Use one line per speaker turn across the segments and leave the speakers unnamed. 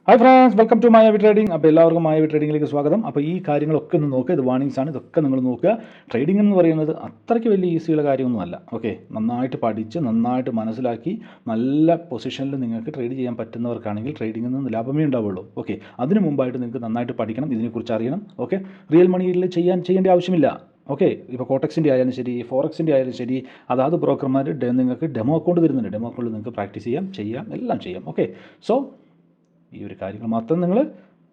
Hi friends, welcome to Mayavi trading. അപ്പോൾ എല്ലാവർക്കും മായാവി ട്രേഡിങ്ങിലേക്ക് സ്വാഗതം. അപ്പോൾ ഈ കാര്യങ്ങളൊക്കെ ഒന്ന് നോക്കുക. ഇത് വാർണിംഗ്സ് ആണ്, ഇതൊക്കെ നിങ്ങൾ നോക്കുക. ട്രേഡിംഗ് എന്ന് പറയുന്നത് അത്രയ്ക്ക് വലിയ ഈസിയുള്ള കാര്യമൊന്നുമല്ല. ഓക്കെ, നന്നായിട്ട് പഠിച്ച് നന്നായിട്ട് മനസ്സിലാക്കി നല്ല പൊസിഷനിൽ നിങ്ങൾക്ക് ട്രേഡ് ചെയ്യാൻ പറ്റുന്നവർക്കാണെങ്കിൽ ട്രേഡിങ്ങിൽ നിന്ന് ലാഭമേ ഉണ്ടാവുള്ളൂ. ഓക്കെ, അതിന് മുമ്പായിട്ട് നിങ്ങൾക്ക് നന്നായിട്ട് പഠിക്കണം, ഇതിനെക്കുറിച്ച് അറിയണം. ഓക്കെ, റിയൽ മണിയിൽ ചെയ്യേണ്ട ആവശ്യമില്ല. ഓക്കെ, ഇപ്പോൾ കോട്ടക്സിൻ്റെ ആയാലും ശരി, ഫോറക്സിൻ്റെ ആയാലും ശരി, അതാത് ബ്രോക്കർമാർ നിങ്ങൾക്ക് ഡെമോ അക്കൗണ്ട് തരുന്നുണ്ട്. ഡെമോ അക്കൗണ്ടിൽ നിങ്ങൾക്ക് പ്രാക്ടീസ് ചെയ്യാം, എല്ലാം ചെയ്യാം. ഓക്കെ, സോ ഈ ഒരു കാര്യങ്ങൾ മാത്രം നിങ്ങൾ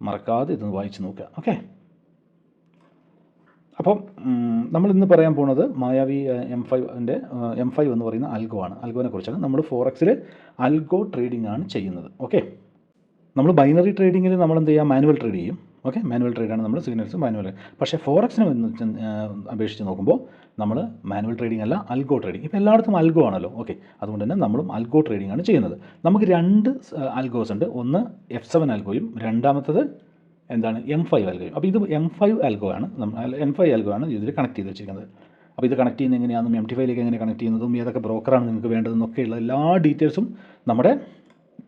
മറക്കാതെ ഇതൊന്ന് വായിച്ച് നോക്കുക. ഓക്കെ, അപ്പം നമ്മളിന്ന് പറയാൻ പോകുന്നത് മായാവി M5 എന്ന് പറയുന്ന അൽഗോ ആണ്. അൽഗോനെ കുറിച്ചാണ്. നമ്മൾ ഫോറക്സിൽ അൽഗോ ട്രേഡിംഗ് ആണ് ചെയ്യുന്നത്. ഓക്കെ, നമ്മൾ ബൈനറി ട്രേഡിങ്ങിൽ നമ്മൾ എന്ത് ചെയ്യുക, മാനുവൽ ട്രേഡ് ചെയ്യും. ഓക്കെ, മാനുവൽ ട്രേഡാണ് നമ്മൾ സിഗ്നൽസ് മാനുവൽ. പക്ഷേ ഫോറക്സിനെ അപേക്ഷിച്ച് നോക്കുമ്പോൾ നമ്മൾ മാനുവൽ ട്രേഡിംഗ് അല്ല, അൽഗോ ട്രേഡിംഗ്. ഇപ്പോൾ എല്ലായിടത്തും അൽഗോ ആണല്ലോ. ഓക്കെ, അതുകൊണ്ട് തന്നെ നമ്മളും അൽഗോ ട്രേഡിംഗ് ആണ് ചെയ്യുന്നത്. നമുക്ക് രണ്ട് അൽഗോസ് ഉണ്ട്. ഒന്ന് F7 അൽഗോയും രണ്ടാമത്തത് എന്താണ് M5 അൽഗോയും. അപ്പോൾ ഇത് M5 അൽഗോ ആണ്. M5 അൽഗോ ആണ് ഇതിൽ കണക്ട് ചെയ്ത് വെച്ചിരിക്കുന്നത്. അപ്പോൾ ഇത് കണക്ട് ചെയ്യുന്നത് എങ്ങനെയാണെന്നും MT5ലേക്ക് എങ്ങനെ കണക്ട് ചെയ്യുന്നതും ഏതൊക്കെ ബ്രോക്കറാണ് നിങ്ങൾക്ക് വേണ്ടതെന്നൊക്കെയുള്ള എല്ലാ ഡീറ്റെയിൽസും നമ്മുടെ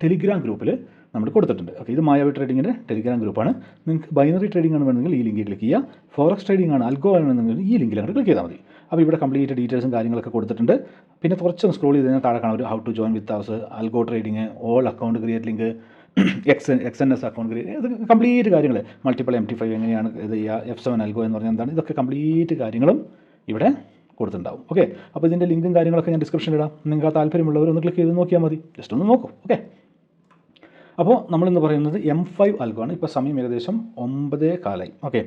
ടെലിഗ്രാം ഗ്രൂപ്പിൽ നമ്മൾ കൊടുത്തിട്ടുണ്ട്. ഓക്കെ, ഇത് മായാവി ട്രേഡിങ്ങിൻ്റെ ടെലിഗ്രാം ഗ്രൂപ്പാണ്. നിങ്ങൾക്ക് ബൈനറി ട്രേഡിംഗ് ആണ് വേണമെങ്കിൽ ഈ ലിങ്കിൽ ക്ലിക്ക് ചെയ്യുക. ഫോറക്സ് ട്രേഡിംഗ് ആണ്, അൽഗോ ആണെന്നുണ്ടെങ്കിൽ ഈ ലിങ്കിൽ അങ്ങോട്ട് ക്ലിക്ക് ചെയ്താൽ മതി. അപ്പോൾ ഇവിടെ കംപ്ലീറ്റ് ഡീറ്റെയിൽസും കാര്യങ്ങളൊക്കെ കൊടുത്തിട്ടുണ്ട്. പിന്നെ കുറച്ച് സ്ക്രോൾ ചെയ്ത് കഴിഞ്ഞാൽ താഴെ കാണാം ഒരു how to join with house, algo trading, all account create link, XNS account create, ഇത് കംപ്ലീറ്റ് കാര്യങ്ങൾ, മൾട്ടിപ്പിൾ MT5 എങ്ങനെയാണ് ഇത് ചെയ്യുക, F7 അൽഗോ എന്ന് പറഞ്ഞാൽ എന്താണ്, ഇതൊക്കെ കംപ്ലീറ്റ് കാര്യങ്ങളും ഇവിടെ കൊടുത്തിട്ടുണ്ടാവും. ഓക്കെ, അപ്പോൾ ഇതിൻ്റെ ലിങ്കും കാര്യങ്ങളൊക്കെ ഞാൻ ഡിസ്ക്രിപ്ഷനിൽ ഇടാം. നിങ്ങൾക്ക് ആ താല്പര്യമുള്ളവർ ഒന്ന് ക്ലിക്ക് ചെയ്ത് നോക്കിയാൽ മതി. ജസ്റ്റ് ഒന്ന് നോക്കൂ. ഓക്കെ, അപ്പോൾ നമ്മളിന്ന് പറയുന്നത് M5 അൽഗോ ആണ്. ഇപ്പോൾ സമയം ഏകദേശം 9:15. ഓക്കെ,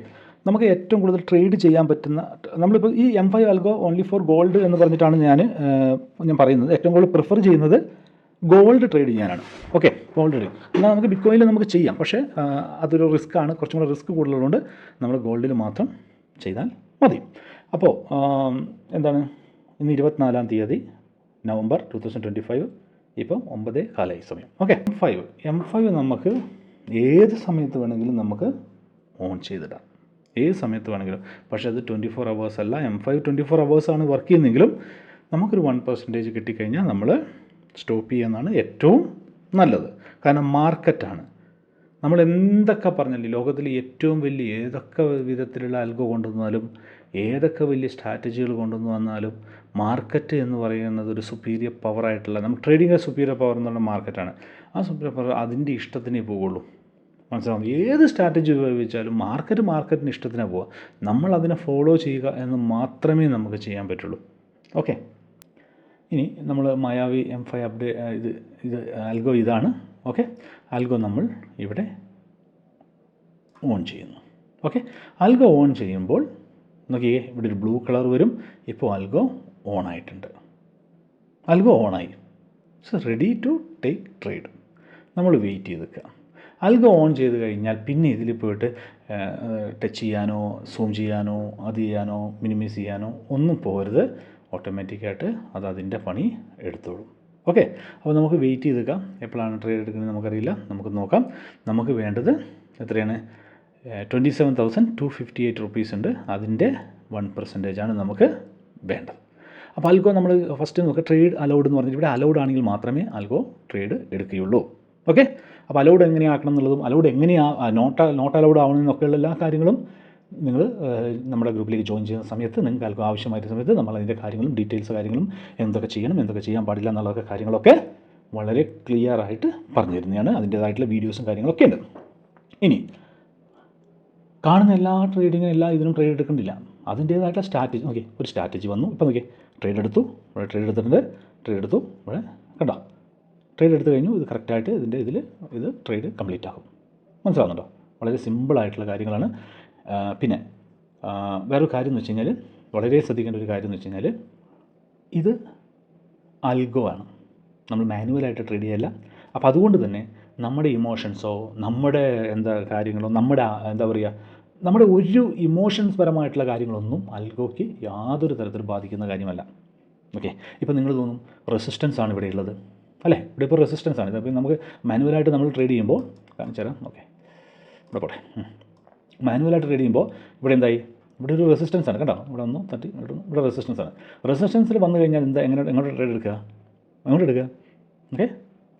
നമുക്ക് ഏറ്റവും കൂടുതൽ ട്രേഡ് ചെയ്യാൻ പറ്റുന്ന, നമ്മളിപ്പോൾ ഈ M5 അൽഗോ ഓൺലി ഫോർ ഗോൾഡ് എന്ന് പറഞ്ഞിട്ടാണ് ഞാൻ പറയുന്നത്. ഏറ്റവും കൂടുതൽ പ്രിഫർ ചെയ്യുന്നത് ഗോൾഡ് ട്രേഡ് ചെയ്യാനാണ്. Okay, gold trade. എന്നാൽ നമുക്ക് ബിറ്റ്കോയിനിൽ നമുക്ക് ചെയ്യാം, പക്ഷേ അതൊരു റിസ്ക്കാണ്, കുറച്ചും കൂടെ റിസ്ക് കൂടുതലുള്ളതുകൊണ്ട് നമ്മൾ ഗോൾഡിൽ മാത്രം ചെയ്താൽ മതി. അപ്പോൾ എന്താണ്, ഇന്ന് 24-ാം തീയതി നവംബർ 2025. ഇപ്പം 9:15 സമയം. ഓക്കെ, M5 നമുക്ക് ഏത് സമയത്ത് വേണമെങ്കിലും നമുക്ക് ഓൺ ചെയ്തിടാം, ഏത് സമയത്ത് വേണമെങ്കിലും. പക്ഷേ അത് 24 hours അല്ല. M5 24 hours ആണ് വർക്ക് ചെയ്യുന്നതെങ്കിലും നമുക്കൊരു 1% കിട്ടിക്കഴിഞ്ഞാൽ നമ്മൾ സ്റ്റോപ്പ് ചെയ്യുന്നതാണ് ഏറ്റവും നല്ലത്. കാരണം മാർക്കറ്റാണ്. നമ്മൾ എന്തൊക്കെ പറഞ്ഞാലും ലോകത്തിൽ ഏറ്റവും വലിയ ഏതൊക്കെ വിധത്തിലുള്ള അൽഗോ കൊണ്ടുവന്നാലും ഏതൊക്കെ വലിയ സ്ട്രാറ്റജികൾ കൊണ്ടുവന്ന് വന്നാലും മാർക്കറ്റ് എന്ന് പറയുന്നത് ഒരു സുപ്പീരിയർ പവറായിട്ടുള്ള, നമുക്ക് ട്രേഡിങ്ങിലെ സുപ്പീരിയർ പവർ എന്ന് പറഞ്ഞാൽ മാർക്കറ്റാണ്. ആ സുപ്പീരിയർ പവർ അതിൻ്റെ ഇഷ്ടത്തിനേ പോവുള്ളൂ. മനസ്സിലാവും. ഏത് സ്ട്രാറ്റജി ഉപയോഗിച്ചാലും മാർക്കറ്റിന് ഇഷ്ടത്തിനേ പോവുക. നമ്മൾ അതിനെ ഫോളോ ചെയ്യുക എന്ന് മാത്രമേ നമുക്ക് ചെയ്യാൻ പറ്റുള്ളൂ. ഓക്കെ, ഇനി നമ്മൾ മായാവി M5 ഇത് അൽഗോ ഇതാണ്. ഓക്കെ, അൽഗോ നമ്മൾ ഇവിടെ ഓൺ ചെയ്യുന്നു. ഓക്കെ, അൽഗോ ഓൺ ചെയ്യുമ്പോൾ നോക്കിയേ, ഇവിടെ ഒരു ബ്ലൂ കളർ വരും. ഇപ്പോൾ അൽഗോ ഓൺ ആയിട്ടുണ്ട്. അൽഗോ ഓണായി. It's ready to take trade. നമ്മൾ വെയിറ്റ് ചെയ്ത് നിൽക്കുക. അൽഗോ ഓൺ ചെയ്ത് കഴിഞ്ഞാൽ പിന്നെ ഇതിൽ പോയിട്ട് ടച്ച് ചെയ്യാനോ സൂം ചെയ്യാനോ അത് ചെയ്യാനോ മിനിമൈസ് ചെയ്യാനോ ഒന്നും പോകരുത്. ഓട്ടോമാറ്റിക്കായിട്ട് അത് അതിൻ്റെ പണി എടുത്തോളും. ഓക്കെ, അപ്പോൾ നമുക്ക് വെയിറ്റ് ചെയ്ത് നിൽക്കാം. എപ്പോഴാണ് ട്രേഡ് എടുക്കുന്നത് നമുക്കറിയില്ല. നമുക്ക് നോക്കാം. നമുക്ക് വേണ്ടത് എത്രയാണ്, 27,258 rupees ഉണ്ട്. അതിൻ്റെ 1% നമുക്ക് വേണ്ടത്. അപ്പോൾ അൽഗോ നമ്മൾ ഫസ്റ്റ് നോക്കുക. ട്രേഡ് അലൗഡ് എന്ന് പറഞ്ഞിട്ട് ഇവിടെ അലൗഡ് ആണെങ്കിൽ മാത്രമേ അൽഗോ ട്രേഡ് എടുക്കുകയുള്ളൂ. ഓക്കെ, അപ്പോൾ അലൗഡ് എങ്ങനെയാക്കണം എന്നുള്ളതും അലൗഡ് എങ്ങനെയാണ് നോട്ട് അലൗഡ് ആവണമെന്നൊക്കെയുള്ള എല്ലാ കാര്യങ്ങളും നിങ്ങൾ നമ്മുടെ ഗ്രൂപ്പിലേക്ക് ജോയിൻ ചെയ്യുന്ന സമയത്ത് നിങ്ങൾക്ക് അൽഗോ ആവശ്യമായിട്ട് സമയത്ത് നമ്മൾ അതിൻ്റെ കാര്യങ്ങളും ഡീറ്റെയിൽസ് കാര്യങ്ങളും എന്തൊക്കെ ചെയ്യണം എന്തൊക്കെ ചെയ്യാൻ പാടില്ല എന്നുള്ള കാര്യങ്ങളൊക്കെ വളരെ ക്ലിയർ ആയിട്ട് പറഞ്ഞു തരുന്നതാണ്. അതിൻ്റേതായിട്ടുള്ള വീഡിയോസും കാര്യങ്ങളൊക്കെ ഉണ്ട്. ഇനി കാണുന്ന എല്ലാ ട്രേഡിങ്ങിനും ഇതിനും ട്രേഡ് എടുക്കുന്നില്ല. അതിൻ്റേതായിട്ടുള്ള സ്ട്രാറ്റജി. ഓക്കെ, ഒരു സ്ട്രാറ്റജി വന്നു. ഇപ്പോൾ നോക്കി, ട്രേഡ് എടുത്തു. ഇവിടെ ട്രേഡ് എടുത്തിട്ടുണ്ട്. ട്രേഡ് എടുത്തു. ഇവിടെ കണ്ടോ, ട്രേഡ് എടുത്തു കഴിഞ്ഞു. ഇത് കറക്റ്റായിട്ട് ഇത് ട്രേഡ് കംപ്ലീറ്റ് ആകും. മനസ്സിലാവുന്നുണ്ടോ? വളരെ സിമ്പിളായിട്ടുള്ള കാര്യങ്ങളാണ്. പിന്നെ വേറൊരു കാര്യം എന്ന് വെച്ച് കഴിഞ്ഞാൽ, വളരെ ശ്രദ്ധിക്കേണ്ട ഒരു കാര്യം എന്ന് വെച്ച് കഴിഞ്ഞാൽ, ഇത് അൽഗോ ആണ്, നമ്മൾ മാനുവലായിട്ട് ട്രേഡ് ചെയ്യല്ല. അപ്പോൾ അതുകൊണ്ട് തന്നെ നമ്മുടെ ഇമോഷൻസോ നമ്മുടെ കാര്യങ്ങളോ നമ്മുടെ ഒരു ഇമോഷൻസ് പരമായിട്ടുള്ള കാര്യങ്ങളൊന്നും അൽഗോയ്ക്ക് യാതൊരു തരത്തിലും ബാധിക്കുന്ന കാര്യമല്ല. ഓക്കെ, ഇപ്പോൾ നിങ്ങൾ തോന്നും റെസിസ്റ്റൻസ് ആണ് ഇവിടെ ഉള്ളത് അല്ലേ? ഇവിടെ ഇപ്പോൾ റെസിസ്റ്റൻസ് ആണ്. അപ്പോൾ നമുക്ക് മാനുവലായിട്ട് നമ്മൾ ട്രേഡ് ചെയ്യുമ്പോൾ കാണിച്ചു തരാം. ഓക്കെ, ഇവിടെ പോട്ടെ. മാനുവലായിട്ട് ട്രേഡ് ചെയ്യുമ്പോൾ ഇവിടെ എന്തായി, ഇവിടെ ഒരു റെസിസ്റ്റൻസ് ആണ്. കണ്ടോ, ഇവിടെ ഒന്ന് തട്ടി ഇവിടെ റെസിസ്റ്റൻസ് ആണ്. റെസിസ്റ്റൻസിൽ വന്നു കഴിഞ്ഞാൽ എങ്ങോട്ട് ട്രേഡ് എടുക്കുക? ഓക്കെ,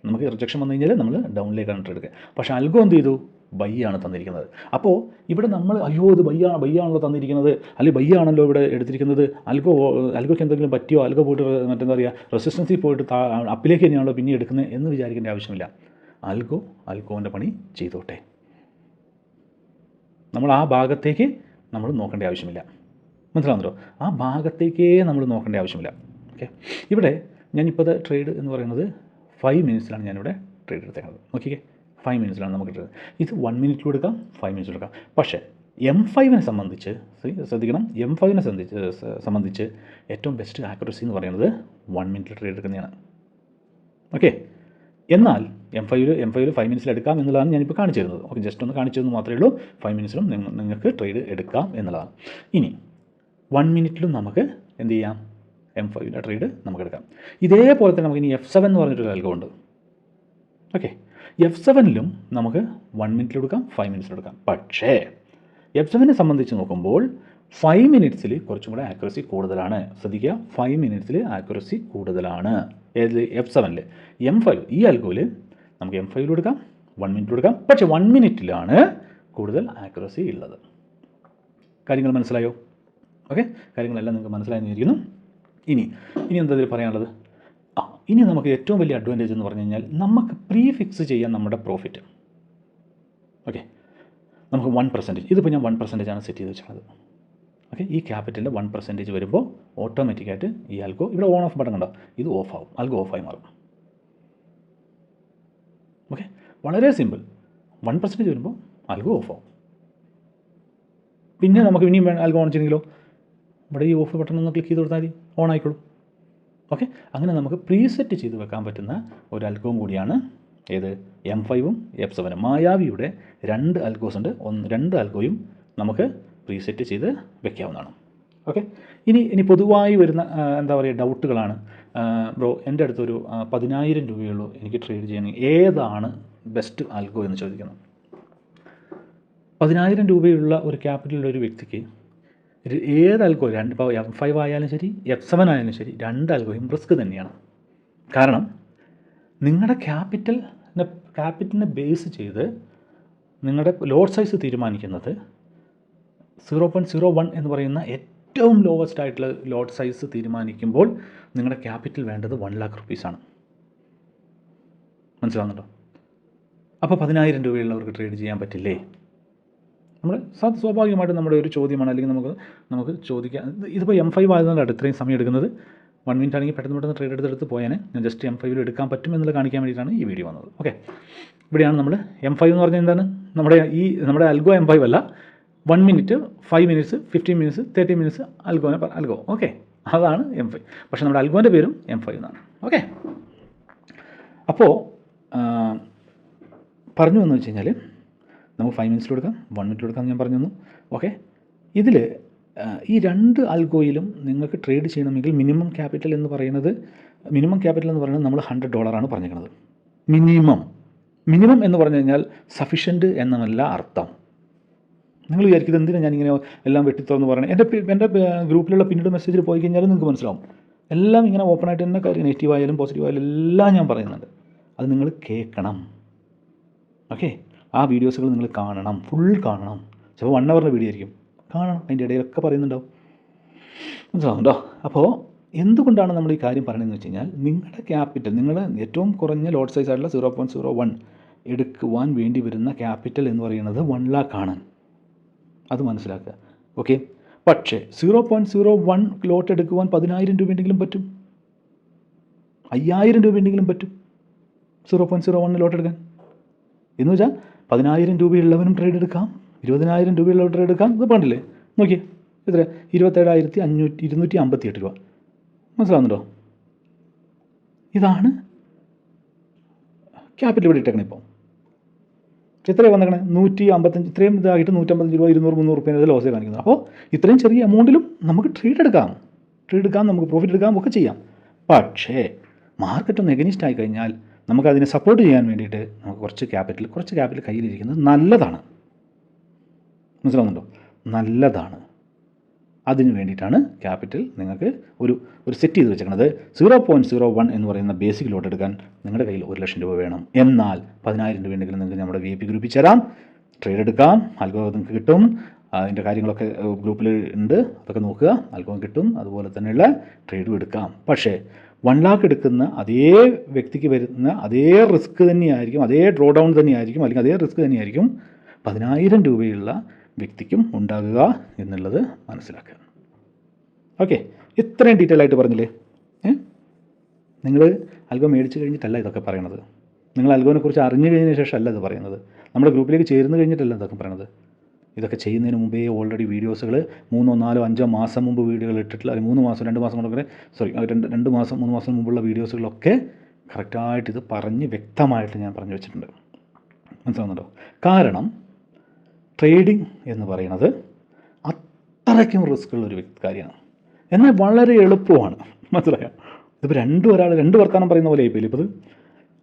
നമുക്ക് റിജക്ഷൻ വന്നു കഴിഞ്ഞാൽ നമ്മൾ ഡൗണിലേക്കാണ് ട്രേഡ് എടുക്കുക. പക്ഷേ അൽഗോ എന്ത് ചെയ്തു? ബൈ ആണ് തന്നിരിക്കുന്നത്. അപ്പോൾ ഇവിടെ നമ്മൾ അയ്യോ ഇത് ബൈയാണല്ലോ തന്നിരിക്കുന്നത്, അല്ലെങ്കിൽ ബൈ ആണല്ലോ ഇവിടെ എടുത്തിരിക്കുന്നത്, അൽഗോയ്ക്ക് എന്തെങ്കിലും പറ്റിയോ, അൽഗോ പോയിട്ട് മറ്റെന്താ പറയുക റെസിസ്റ്റൻസിൽ പോയിട്ട് അപ്പിലേക്ക് തന്നെയാണല്ലോ പിന്നെ എടുക്കുന്നത് എന്ന് വിചാരിക്കേണ്ട ആവശ്യമില്ല. അൽഗോൻ്റെ പണി ചെയ്തോട്ടെ. നമ്മൾ ആ ഭാഗത്തേക്ക് നമ്മൾ നോക്കേണ്ട ആവശ്യമില്ല. മനസ്സിലാവുന്നല്ലോ? ആ ഭാഗത്തേക്കേ നമ്മൾ നോക്കേണ്ട ആവശ്യമില്ല. ഓക്കെ, ഇവിടെ ഞാനിപ്പോൾ ട്രേഡ് എന്ന് പറയുന്നത് 5 മിനിറ്റ്സിലാണ് ഞാനിവിടെ ട്രേഡ് എടുത്തേക്കുന്നത്. നോക്കിക്കേ, 5 മിനിറ്റ്സിലാണ് നമുക്ക് ട്രേഡ്. ഇത് 1 മിനിറ്റിൽ എടുക്കാം, 5 മിനിറ്റ്സിൽ എടുക്കാം. പക്ഷേ M5നെ സംബന്ധിച്ച് ശ്രദ്ധിക്കണം, M5നെ സംബന്ധിച്ച് ഏറ്റവും ബെസ്റ്റ് ആക്യുറസി എന്ന് പറയുന്നത് 1 മിനിറ്റിൽ ട്രേഡ് എടുക്കുന്നതാണ്. ഓക്കെ, എന്നാൽ M5ൽ 5 മിനിറ്റ്സിൽ എടുക്കാം എന്നുള്ളതാണ് ഞാനിപ്പോൾ കാണിച്ചു തരുന്നത്. ഓക്കെ, ജസ്റ്റ് ഒന്ന് കാണിച്ചു തരുന്നത് മാത്രമേ ഉള്ളൂ. 5 മിനിറ്റ്സിലും നിങ്ങൾക്ക് ട്രേഡ് എടുക്കാം എന്നുള്ളതാണ്. ഇനി 1 മിനിറ്റിലും നമുക്ക് എന്ത് ചെയ്യാം? M5ൻ്റെ ട്രേഡ് നമുക്ക് എടുക്കാം. ഇതേപോലെ തന്നെ നമുക്ക് ഇനി F7 എന്ന് പറഞ്ഞിട്ടൊരു അൽഗോ ഉണ്ട്. ഓക്കെ, F7ലും നമുക്ക് 1 മിനിറ്റിൽ എടുക്കാം, 5 മിനിറ്റ്സിൽ എടുക്കാം. പക്ഷേ F7നെ സംബന്ധിച്ച് നോക്കുമ്പോൾ 5 മിനിറ്റ്സിൽ കുറച്ചും കൂടെ ആക്യുറസി കൂടുതലാണ്. ശ്രദ്ധിക്കുക, 5 മിനിറ്റ്സിൽ ആക്യുറസി കൂടുതലാണ്. ഏതിൽ? F7ൽ. M5 ഈ അൽഗോയിൽ നമുക്ക് M5ലും എടുക്കാം, 1 മിനിറ്റിൽ എടുക്കാം. പക്ഷേ 1 മിനിറ്റിലാണ് കൂടുതൽ ആക്യുറസി ഉള്ളത്. കാര്യങ്ങൾ മനസ്സിലായോ? ഓക്കെ, കാര്യങ്ങളെല്ലാം നിങ്ങൾക്ക് മനസ്സിലായിരിക്കുന്നു. ഇനി എന്താ ഇതിൽ പറയാനുള്ളത്? ഇനി നമുക്ക് ഏറ്റവും വലിയ അഡ്വാൻറ്റേജ് എന്ന് പറഞ്ഞു കഴിഞ്ഞാൽ നമുക്ക് പ്രീ ഫിക്സ് ചെയ്യാൻ നമ്മുടെ പ്രോഫിറ്റ്. ഓക്കെ, നമുക്ക് 1%, ഇതിപ്പോൾ ഞാൻ 1% ആണ് സെറ്റ് ചെയ്ത് വെച്ചത്. ഓക്കെ, ഈ ക്യാപിറ്റലിൻ്റെ 1% വരുമ്പോൾ ഓട്ടോമാറ്റിക്കായിട്ട് ഈ അൽഗോ ഇവിടെ ഓൺ ഓഫ് ബട്ടൺ കണ്ടോ, ഇത് ഓഫ് ആവും, അൽഗോ ഓഫായി മാറും. ഓക്കെ, വളരെ സിമ്പിൾ. 1% വരുമ്പോൾ അൽഗോ ഓഫ് ആവും. പിന്നെ നമുക്ക് ഇനിയും അൽഗോ ഓൺ ചെയ്യണമെങ്കിലോ ഇവിടെ ഈ ഓഫ് ബട്ടൺ ഒന്ന് ക്ലിക്ക് ചെയ്ത് കൊടുത്താൽ മതി, ഓൺ ആയിക്കോളും. ഓക്കെ, അങ്ങനെ നമുക്ക് പ്രീസെറ്റ് ചെയ്ത് വെക്കാൻ പറ്റുന്ന ഒരു അൽഗോം കൂടിയാണ് ഏത്? M5ഉം F7ഉം. മായാവിയുടെ 2 അൽഗോസ് ഉണ്ട്. 2 അൽഗോയും നമുക്ക് പ്രീസെറ്റ് ചെയ്ത് വെക്കാവുന്നതാണ്. ഓക്കെ, ഇനി പൊതുവായി വരുന്ന എന്താ പറയുക ഡൗട്ടുകളാണ്. ബ്രോ, എൻ്റെ അടുത്തൊരു 10,000 രൂപയുള്ളൂ, എനിക്ക് ട്രേഡ് ചെയ്യണമെങ്കിൽ ഏതാണ് ബെസ്റ്റ് അൽഗോ എന്ന് ചോദിക്കുന്നു. 10,000 രൂപയുള്ള ഒരു ക്യാപിറ്റലുള്ള ഒരു വ്യക്തിക്ക് ഏത് അൽഗോ, ഇപ്പോൾ M5 ആയാലും ശരി F7 ആയാലും ശരി, 2 അൽഗോയും റിസ്ക് തന്നെയാണ്. കാരണം നിങ്ങളുടെ ക്യാപിറ്റലിനെ ബേസ് ചെയ്ത് നിങ്ങളുടെ ലോട്ട് സൈസ് തീരുമാനിക്കുന്നത് 0.01 എന്ന് പറയുന്ന ഏറ്റവും ലോവസ്റ്റ് ആയിട്ടുള്ള ലോട്ട് സൈസ് തീരുമാനിക്കുമ്പോൾ നിങ്ങളുടെ ക്യാപിറ്റൽ വേണ്ടത് 1 lakh rupees. മനസ്സിലാവുന്നുണ്ടോ? അപ്പോൾ 10,000 രൂപയുള്ളവർക്ക് ട്രേഡ് ചെയ്യാൻ പറ്റില്ലേ? നമ്മൾ സ്വാഭാവികമായിട്ടും നമ്മുടെ ഒരു ചോദ്യമാണ്, അല്ലെങ്കിൽ നമുക്ക് ചോദിക്കാം. ഇതിപ്പോൾ M5 ആയതുകൊണ്ടാണ് ഇത്രയും സമയം എടുക്കുന്നത്. 1 മിനിറ്റ് ആണെങ്കിൽ പെട്ടെന്ന് ട്രേഡ് എടുത്ത് പോയാൽ ഞാൻ ജസ്റ്റ് M5ൽ എടുക്കാൻ പറ്റും എന്നുള്ളത് കാണിക്കാൻ വേണ്ടിയിട്ടാണ് ഈ വീഡിയോ വന്നത്. ഓക്കെ, ഇവിടെയാണ് നമ്മൾ M5 എന്ന് പറഞ്ഞാൽ എന്താണ്? നമ്മുടെ അൽഗോ M5 അല്ല, 1 minute, 5 minutes, 15 minutes, 30 minutes അൽഗോ. Okay, അതാണ് M5. പക്ഷേ നമ്മുടെ അൽഗോൻ്റെ പേരും M5 എന്നാണ്. ഓക്കെ, അപ്പോൾ പറഞ്ഞു എന്ന് വെച്ച് കഴിഞ്ഞാൽ നമുക്ക് 5 മിനിറ്റ്സിൽ കൊടുക്കാം, 1 മിനിറ്റിൽ കൊടുക്കാം ഞാൻ പറഞ്ഞു തന്നു. ഓക്കെ, ഇതിൽ ഈ 2 അൽഗോയിലും നിങ്ങൾക്ക് ട്രേഡ് ചെയ്യണമെങ്കിൽ മിനിമം ക്യാപിറ്റൽ എന്ന് പറയുന്നത് നമ്മൾ $100 പറഞ്ഞിരിക്കുന്നത്. മിനിമം എന്ന് പറഞ്ഞു കഴിഞ്ഞാൽ സഫിഷ്യൻറ്റ് എന്നല്ല അർത്ഥം. നിങ്ങൾ വിചാരിക്കുന്നത് എന്തിനാണ് ഞാനിങ്ങനെ എല്ലാം വെട്ടിത്തുറന്ന് പറയണത്? എൻ്റെ ഗ്രൂപ്പിലുള്ള പിന്നീട് മെസ്സേജിൽ പോയി കഴിഞ്ഞാൽ നിങ്ങൾക്ക് മനസ്സിലാവും. എല്ലാം ഇങ്ങനെ ഓപ്പണായിട്ട് തന്നെ കാര്യം, നെഗറ്റീവ് ആയാലും പോസിറ്റീവ് ആയാലും എല്ലാം ഞാൻ പറയുന്നുണ്ട്. അത് നിങ്ങൾ കേൾക്കണം. ഓക്കെ, ആ വീഡിയോസുകൾ നിങ്ങൾ കാണണം, ഫുൾ കാണണം. ചിലപ്പോൾ 1 hourൻ്റെ വീഡിയോ ആയിരിക്കും, കാണണം. അതിൻ്റെ ഇടയിലൊക്കെ പറയുന്നുണ്ടാവും. മനസ്സിലാവുന്നുണ്ടോ? അപ്പോൾ എന്തുകൊണ്ടാണ് നമ്മൾ ഈ കാര്യം പറയുന്നതെന്ന് വെച്ച് കഴിഞ്ഞാൽ നിങ്ങളുടെ ക്യാപിറ്റൽ, നിങ്ങളുടെ ഏറ്റവും കുറഞ്ഞ ലോട്ട് സൈസ് ആയിട്ടുള്ള 0.01 എടുക്കുവാൻ വേണ്ടി വരുന്ന ക്യാപിറ്റൽ എന്ന് പറയുന്നത് 1 lakh ആണ്. അത് മനസ്സിലാക്കുക. ഓക്കെ, പക്ഷേ 0.01 ലോട്ട് എടുക്കുവാൻ 10,000 രൂപ ഉണ്ടെങ്കിലും പറ്റും, 5,000 രൂപ ഉണ്ടെങ്കിലും പറ്റും 0.01 ലോട്ട് എടുക്കാൻ. എന്ന് വെച്ചാൽ 10,000 രൂപയുള്ളവനും ട്രേഡ് എടുക്കാം, 20,000 രൂപയുള്ളവർ ട്രേഡ് എടുക്കാം. ഇത് കണ്ടില്ലേ, നോക്കിയേ, എത്ര? 27,258 രൂപ. മനസ്സിലാവുന്നുണ്ടോ? ഇതാണ് ക്യാപിറ്റൽ ഇവിടെ ഇട്ടേക്കണം. ഇപ്പോൾ എത്രയാണ് വന്നേക്കണേ? 155. ഇത്രയും ഇതായിട്ട് 155 രൂപ, 200, 300 രൂപ ലോസേ കാണിക്കുന്നത്. അപ്പോൾ ഇത്രയും ചെറിയ എമൗണ്ടിലും നമുക്ക് ട്രേഡ് എടുക്കാം, നമുക്ക് പ്രോഫിറ്റ് എടുക്കാം, ഒക്കെ ചെയ്യാം. പക്ഷേ മാർക്കറ്റ് ഒന്ന് എഗനിസ്റ്റ് ആയി കഴിഞ്ഞാൽ നമുക്കതിനെ സപ്പോർട്ട് ചെയ്യാൻ വേണ്ടിയിട്ട് നമുക്ക് കുറച്ച് ക്യാപിറ്റൽ കയ്യിലിരിക്കുന്നത് നല്ലതാണ്. മനസ്സിലാവുന്നുണ്ടോ? നല്ലതാണ്. അതിന് വേണ്ടിയിട്ടാണ് ക്യാപിറ്റൽ നിങ്ങൾക്ക് ഒരു സെറ്റ് ചെയ്ത് വെച്ചേക്കുന്നത്. 0.01 എന്ന് പറയുന്ന ബേസിക് ലോട്ട് എടുക്കാൻ നിങ്ങളുടെ കയ്യിൽ 1,00,000 രൂപ വേണം. എന്നാൽ 10,000 രൂപ ഉണ്ടെങ്കിൽ നിങ്ങൾക്ക് നമ്മുടെ VIP ഗ്രൂപ്പിൽ ചേരാം, ട്രേഡ് എടുക്കാം, ആൽഗോ നിങ്ങൾക്ക് കിട്ടും. അതിൻ്റെ കാര്യങ്ങളൊക്കെ ഗ്രൂപ്പിൽ ഉണ്ട്, അതൊക്കെ നോക്കുക, ആൽഗോ കിട്ടും. അതുപോലെ തന്നെയുള്ള ട്രേഡും എടുക്കാം. പക്ഷേ 1 lakh എടുക്കുന്ന അതേ വ്യക്തിക്ക് വരുന്ന അതേ റിസ്ക് തന്നെയായിരിക്കും, അതേ ഡ്രോ ഡൗൺ തന്നെയായിരിക്കും, അല്ലെങ്കിൽ അതേ റിസ്ക് തന്നെയായിരിക്കും 10,000 രൂപയുള്ള വ്യക്തിക്കും ഉണ്ടാകുക എന്നുള്ളത് മനസ്സിലാക്കുക. ഓക്കെ, ഇത്രയും ഡീറ്റെയിൽ ആയിട്ട് പറഞ്ഞില്ലേ? നിങ്ങൾ ആൽഗോ മേടിച്ച് കഴിഞ്ഞിട്ടല്ല ഇതൊക്കെ പറയണത്. നിങ്ങൾ ആൽഗോനെ കുറിച്ച് അറിഞ്ഞു കഴിഞ്ഞ ശേഷം അല്ല ഇത് പറയുന്നത്. നമ്മുടെ ഗ്രൂപ്പിലേക്ക് ചേർന്ന് കഴിഞ്ഞിട്ടല്ല ഇതൊക്കെ പറയണത്. ഇതൊക്കെ ചെയ്യുന്നതിന് മുമ്പേ ഓൾറെഡി വീഡിയോസുകൾ 3, 4, 5 മാസം മുമ്പ് വീഡിയോകൾ ഇട്ടിട്ടുള്ള, അല്ലെങ്കിൽ 3 മാസം 2 മാസം കൊണ്ടൊക്കെ 2 മാസം 3 മാസം മുമ്പുള്ള വീഡിയോസുകളൊക്കെ കറക്റ്റായിട്ട് ഇത് പറഞ്ഞ് വ്യക്തമായിട്ട് ഞാൻ പറഞ്ഞു വെച്ചിട്ടുണ്ട്. മനസ്സിലാവുന്നുണ്ടോ? കാരണം ട്രേഡിംഗ് എന്ന് പറയുന്നത് അത്രയ്ക്കും റിസ്ക് ഉള്ളൊരു കാര്യമാണ്, എന്നാൽ വളരെ എളുപ്പമാണ്. മനസ്സിലായോ? ഇതിപ്പോൾ രണ്ട് വർത്തമാനം പറയുന്ന പോലെ ആയിപ്പോയില്ല ഇപ്പോൾ ഇത്.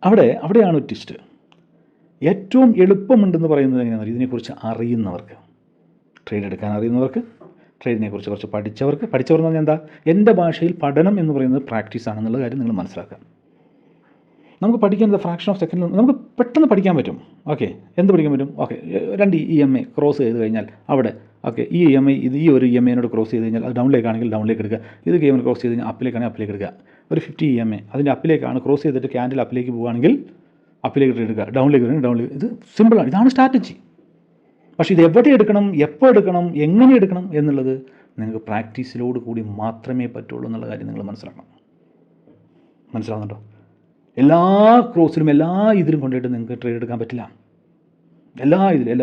അവിടെയാണ് ഒരു ട്വിസ്റ്റ്. ഏറ്റവും എളുപ്പമുണ്ടെന്ന് പറയുന്നത് എങ്ങനെയാണെന്ന് ഇതിനെക്കുറിച്ച് അറിയുന്നവർക്ക്, ട്രേഡ് എടുക്കാൻ അറിയുന്നവർക്ക്, ട്രേഡിനെക്കുറിച്ച് കുറച്ച് പഠിച്ചവർ എന്ന് പറഞ്ഞാൽ എന്താ, എൻ്റെ ഭാഷയിൽ പഠനം എന്ന് പറയുന്നത് പ്രാക്ടീസ് ആണെന്നുള്ള കാര്യം നിങ്ങൾ മനസ്സിലാക്കുക. നമുക്ക് പഠിക്കാൻ ഫ്രാക്ഷൻ ഓഫ് സെക്കൻഡിൽ നമുക്ക് പെട്ടെന്ന് പഠിക്കാൻ പറ്റും. ഓക്കെ, എന്ത് പഠിക്കാൻ പറ്റും? ഓക്കെ, 2 EMA ക്രോസ് ചെയ്ത് കഴിഞ്ഞാൽ അവിടെ ഓക്കെ ഈ EMI ഈ ഒരു EMAനോട് ക്രോസ് ചെയ്ത് കഴിഞ്ഞാൽ അത് ഡൗണിലേക്കാണെങ്കിൽ ഡൗണിലേക്ക് എടുക്കുക, ഇത് ഗെയിമിൽ ക്രോസ് ചെയ്ത് കഴിഞ്ഞാൽ അപ്പിലേക്കാണെങ്കിൽ അപ്പിലേക്ക് എടുക്കുക. ഒരു 50 EMA അതിൻ്റെ അപ്പിലേക്കാണ് ക്രോസ് ചെയ്തിട്ട് ക്യാൻഡിൽ അപ്പിലേക്ക് പോവുകയാണെങ്കിൽ അപ്പിലേക്ക് എടുക്കുക, ഡൗണിലേക്ക്. ഇത് സിമ്പിളാണ്, ഇതാണ് സ്ട്രാറ്റജി. പക്ഷേ ഇത് എവിടെ എടുക്കണം, എപ്പോൾ എടുക്കണം, എങ്ങനെ എടുക്കണം എന്നുള്ളത് നിങ്ങൾക്ക് പ്രാക്ടീസിലോട് കൂടി മാത്രമേ പറ്റുള്ളൂ എന്നുള്ള കാര്യം നിങ്ങൾ മനസ്സിലാക്കണം. മനസ്സിലാവുന്നുണ്ടോ? എല്ലാ ക്രോസിലും എല്ലാ ഇതിലും കൊണ്ടുപോയിട്ട് നിങ്ങൾക്ക് ട്രേഡ് എടുക്കാൻ പറ്റില്ല. എല്ലാ ഇതിലും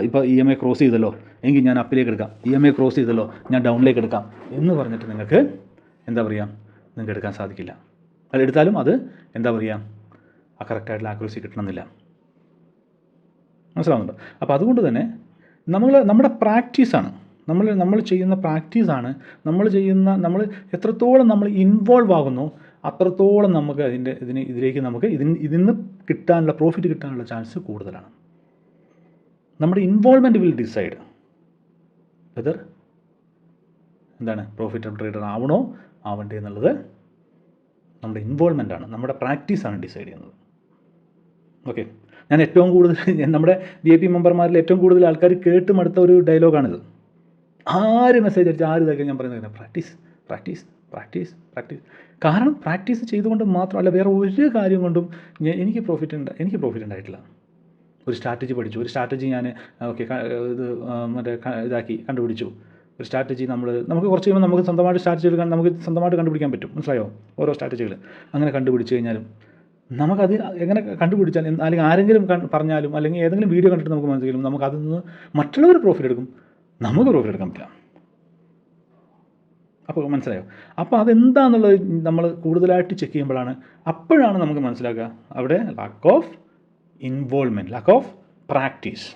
ഇപ്പോൾ EMA ക്രോസ് ചെയ്തല്ലോ എങ്കിൽ ഞാൻ അപ്പിലേക്ക് എടുക്കാം, EMA ക്രോസ് ചെയ്തല്ലോ ഞാൻ ഡൗണിലേക്ക് എടുക്കാം എന്ന് പറഞ്ഞിട്ട് നിങ്ങൾക്ക് എന്താ പറയുക, നിങ്ങൾക്ക് എടുക്കാൻ സാധിക്കില്ല. അത് എടുത്താലും അത് എന്താ പറയുക, ആ കറക്റ്റായിട്ടുള്ള ആക്യുറസി കിട്ടണമെന്നില്ല. മനസ്സിലാവുന്നുണ്ടോ? അപ്പോൾ അതുകൊണ്ട് തന്നെ നമ്മുടെ പ്രാക്ടീസാണ്, നമ്മൾ ചെയ്യുന്ന പ്രാക്ടീസാണ്, നമ്മൾ എത്രത്തോളം നമ്മൾ ഇൻവോൾവ് ആകുന്നു അത്രത്തോളം നമുക്ക് ഇതിലേക്ക് നമുക്ക് ഇതിന്ന് കിട്ടാനുള്ള പ്രോഫിറ്റ് കിട്ടാനുള്ള ചാൻസ് കൂടുതലാണ്. നമ്മുടെ ഇൻവോൾവ്മെൻറ്റ് വിൽ ഡിസൈഡ് വെദർ എന്താണ് പ്രോഫിറ്റബിൾ ട്രേഡർ ആവണോ ആവണ്ടേ എന്നുള്ളത് നമ്മുടെ ഇൻവോൾവ്മെൻ്റാണ്, നമ്മുടെ പ്രാക്ടീസാണ് ഡിസൈഡ് ചെയ്യുന്നത്. ഓക്കെ, ഞാൻ ഏറ്റവും കൂടുതൽ നമ്മുടെ VIP മെമ്പർമാരിൽ ഏറ്റവും കൂടുതൽ ആൾക്കാർ കേട്ട് മടുത്ത ഒരു ഡയലോഗാണിത്. ആര് മെസ്സേജ് അടിച്ച് ആര് ഇതൊക്കെ ഞാൻ പറയുന്നത് പ്രാക്ടീസ് പ്രാക്ടീസ് പ്രാക്ടീസ് പ്രാക്ടീസ്. കാരണം പ്രാക്ടീസ് ചെയ്തുകൊണ്ട് മാത്രമല്ല, വേറെ ഒരു കാര്യം കൊണ്ടും എനിക്ക് പ്രോഫിറ്റ് ഉണ്ടായിട്ടില്ല. ഒരു സ്ട്രാറ്റജി പഠിച്ചു, ഒരു സ്ട്രാറ്റജി ഞാൻ ഓക്കെ കണ്ടുപിടിച്ചു. ഒരു സ്ട്രാറ്റജി നമുക്ക് കുറച്ച് കഴിയുമ്പോൾ നമുക്ക് സ്വന്തമായിട്ട് സ്ട്രാറ്റജികൾ നമുക്ക് സ്വന്തമായിട്ട് കണ്ടുപിടിക്കാൻ പറ്റും. മനസ്സിലായോ? ഓരോ സ്ട്രാറ്റജികൾ അങ്ങനെ കണ്ടുപിടിച്ച് കഴിഞ്ഞാലും നമുക്കത് എങ്ങനെ കണ്ടുപിടിച്ചാലും, അല്ലെങ്കിൽ ആരെങ്കിലും പറഞ്ഞാലും, അല്ലെങ്കിൽ ഏതെങ്കിലും വീഡിയോ കണ്ടിട്ട് നമുക്ക് മനസ്സിലാക്കും, നമുക്ക് അതിൽ നിന്ന് മറ്റുള്ളവർ പ്രോഫിറ്റ് എടുക്കും, നമുക്ക് പ്രോഫിറ്റ് എടുക്കാൻ പറ്റില്ല. അപ്പോൾ മനസ്സിലായോ? അപ്പോൾ അതെന്താണെന്നുള്ളത് നമ്മൾ കൂടുതലായിട്ട് ചെക്ക് ചെയ്യുമ്പോഴാണ്, അപ്പോഴാണ് നമുക്ക് മനസ്സിലാക്കുക അവിടെ lack of involvement, lack of practice.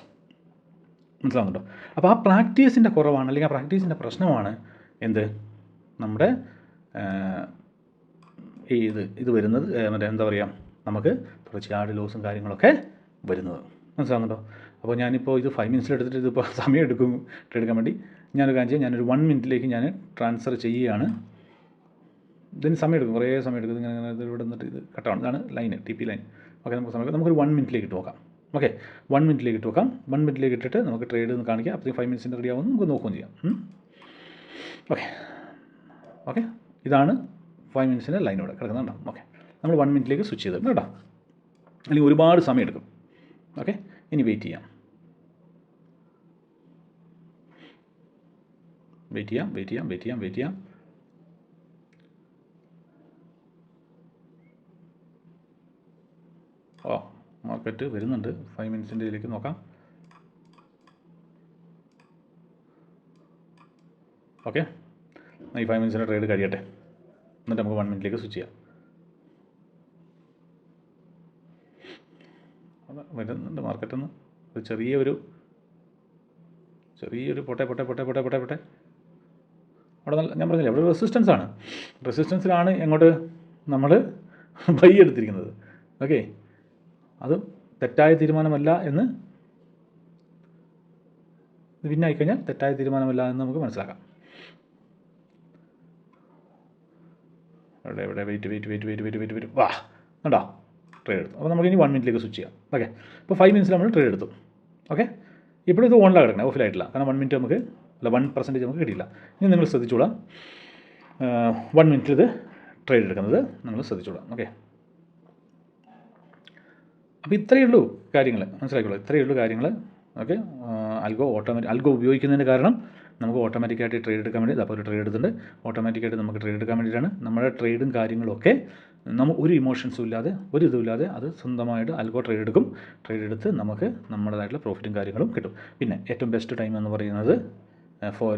മനസ്സിലാവുന്നുണ്ടോ? അപ്പോൾ ആ പ്രാക്ടീസിൻ്റെ കുറവാണ്, അല്ലെങ്കിൽ ആ പ്രാക്ടീസിൻ്റെ പ്രശ്നമാണ് എന്ത് നമ്മുടെ ഇത് വരുന്നത്, എന്താ പറയുക, നമുക്ക് തുടർച്ചയായിട്ട് ലോസും കാര്യങ്ങളൊക്കെ വരുന്നത്. മനസ്സിലാവുന്നുണ്ടോ? അപ്പോൾ ഞാനിപ്പോൾ ഇത് 5 minutes എടുത്തിട്ട് ഇതിപ്പോൾ സമയം എടുക്കും എടുക്കാൻ വേണ്ടി. ഞാനൊരു കാര്യം ചെയ്യാം, ഞാനൊരു 1 minute ഞാൻ ട്രാൻസ്ഫർ ചെയ്യുകയാണ്. ഇതിന് സമയം എടുക്കും, കുറേ സമയം എടുക്കും. ഇങ്ങനെ ഇവിടെ നിന്നിട്ട് ഇത് കട്ടാണ്, ഇതാണ് ലൈൻ, TP ലൈൻ. ഓക്കെ, നമുക്കൊരു 1 minute ഇട്ട് നോക്കാം. ഓക്കെ, 1 minute ഇട്ട് നോക്കാം. 1 minute ഇട്ടിട്ട് നമുക്ക് ട്രേഡ് ഒന്ന് കാണിക്കാം. അപ്പോൾ 5 minutes റെഡി ആവുമെന്ന് നമുക്ക് നോക്കുകയും ചെയ്യാം. ഓക്കെ, ഇതാണ് 5 minutes ലൈൻ ഇവിടെ കിടക്കുന്നുണ്ടോ? ഓക്കെ, നമ്മൾ 1 minute സ്വിച്ച് ചെയ്തിട്ടുണ്ട് കേട്ടോ, അല്ലെങ്കിൽ ഒരുപാട് സമയം എടുക്കും. ഓക്കെ, ഇനി വെയിറ്റ് ചെയ്യാം. മാർക്കറ്റ് വരുന്നുണ്ട്. 5 minutes ഇതിലേക്ക് നോക്കാം. ഓക്കെ, ഈ 5 minutes ട്രേഡ് കഴിയട്ടെ, എന്നിട്ട് നമുക്ക് 1 minute സ്വിച്ച് ചെയ്യാം. വരുന്നുണ്ട് മാർക്കറ്റൊന്ന് ഒരു ചെറിയൊരു പൊട്ടെ അവിടെ നല്ല, ഞാൻ പറഞ്ഞില്ലേ അവിടെ റെസിസ്റ്റൻസിലാണ് എങ്ങോട്ട് നമ്മൾ ബൈ എടുത്തിരിക്കുന്നത്. ഓക്കെ, അത് തെറ്റായ തീരുമാനമല്ല എന്ന് വിന്നായിക്കഴിഞ്ഞാൽ തെറ്റായ തീരുമാനമല്ല എന്ന് നമുക്ക് മനസ്സിലാക്കാം. ഇവിടെ വെയിറ്റ് വാ കണ്ടോ ട്രേഡ് എടുത്തു. അപ്പോൾ നമുക്ക് ഇനി 1 മിനിറ്റിലേക്ക് സ്വിച്ച് ചെയ്യാം. ഓക്കെ, ഇപ്പോൾ 5 മിനിറ്റ്സിൽ നമ്മൾ ട്രേഡ് എടുത്തു. ഓക്കെ, ഇപ്പോൾ ഇത് ഓണിലാണ് കിടക്കുന്നത്, ഓഫിലായിട്ടില്ല. കാരണം 1 മിനിറ്റ് നമുക്ക് 1% നമുക്ക് കിട്ടിയില്ല. ഇനി നിങ്ങൾ ശ്രദ്ധിച്ചോളാം, 1 മിനിറ്റിൽ ഇത് ട്രേഡ് എടുക്കുന്നത് നിങ്ങൾ ശ്രദ്ധിച്ചോളാം. ഓക്കെ, അപ്പോൾ ഇത്രയേ ഉള്ളൂ കാര്യങ്ങൾ, മനസ്സിലാക്കിയുള്ളൂ, ഇത്രയേ ഉള്ളൂ കാര്യങ്ങൾ. ഓക്കെ, ആൽഗോ ഉപയോഗിക്കുന്നതിൻ്റെ കാരണം നമുക്ക് ഓട്ടോമാറ്റിക്കായിട്ട് ട്രേഡ് എടുക്കാൻ വേണ്ടി അപ്പോൾ ഒരു ട്രേഡ് എടുത്തിട്ടുണ്ട്. ഓട്ടോമാറ്റിക്കായിട്ട് നമുക്ക് ട്രേഡ് എടുക്കാൻ വേണ്ടിയിട്ടാണ്. നമ്മുടെ ട്രേഡും കാര്യങ്ങളൊക്കെ നമ്മൾ ഒരു ഇമോഷൻസും ഇല്ലാതെ ഒരു ഇതുമില്ലാതെ അത് സ്വന്തമായിട്ട് ആൽഗോ ട്രേഡ് എടുക്കും. ട്രേഡ് എടുത്ത് നമുക്ക് നമ്മുടേതായിട്ടുള്ള പ്രോഫിറ്റും കാര്യങ്ങളും കിട്ടും. പിന്നെ ഏറ്റവും ബെസ്റ്റ് ടൈം എന്ന് പറയുന്നത്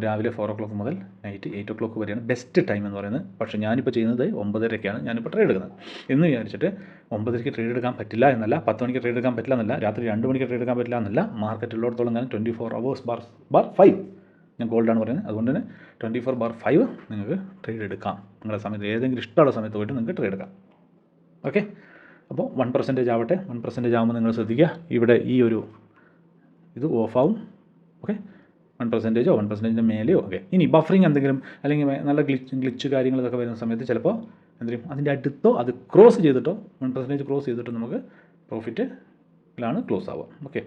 രാവിലെ 4 o'clock മുതൽ നൈറ്റ് 8 o'clock വരെയാണ് ബെസ്റ്റ് ടൈം എന്ന് പറയുന്നത്. പക്ഷേ ഞാനിപ്പോൾ ചെയ്യുന്നത് 9:30ക്കാണ് ഞാനിപ്പോൾ ട്രേഡ് എടുക്കുന്നത്. എന്ന് വിചാരിച്ചിട്ട് 9:30ക്ക് ട്രേഡ് എടുക്കാൻ പറ്റില്ല എന്നല്ല, 10 മണിക്ക് ട്രേഡ് എടുക്കാൻ പറ്റില്ല എന്നല്ല, രാത്രി 2 മണിക്ക് ട്രേഡ് എടുക്കാൻ പറ്റില്ല എന്നല്ല. മാർക്കറ്റ് ഉള്ളിടത്തോളം ഞാൻ 24 hours bar 5 ഞാൻ ഗോൾഡാണ് പറയുന്നത്. അതുകൊണ്ട് തന്നെ 24/5 നിങ്ങൾക്ക് ട്രേഡ് എടുക്കാം. നിങ്ങളുടെ സമയത്ത് ഏതെങ്കിലും ഇഷ്ടമുള്ള സമയത്ത് പോയിട്ട് നിങ്ങൾക്ക് ട്രേഡ് എടുക്കാം. ഓക്കെ, അപ്പോൾ 1% ആവട്ടെ. 1% ആകുമ്പോൾ നിങ്ങൾ ശ്രദ്ധിക്കുക, ഇവിടെ ഈ ഒരു ഇത് ഓഫാവും. ഓക്കെ, 1%ഓ 1%ൻ്റെ മേലെയോ. ഓക്കെ, ഇനി ബഫറിങ് എന്തെങ്കിലും അല്ലെങ്കിൽ നല്ല ഗ്ലിച്ച് കാര്യങ്ങൾ ഇതൊക്കെ വരുന്ന സമയത്ത് ചിലപ്പോൾ എന്തെങ്കിലും അതിൻ്റെ അടുത്തോ അത് ക്രോസ് ചെയ്തിട്ടോ 1% ക്രോസ് ചെയ്തിട്ടോ നമുക്ക് പ്രോഫിറ്റിലാണ് ക്ലോസ് ആവുക. ഓക്കെ,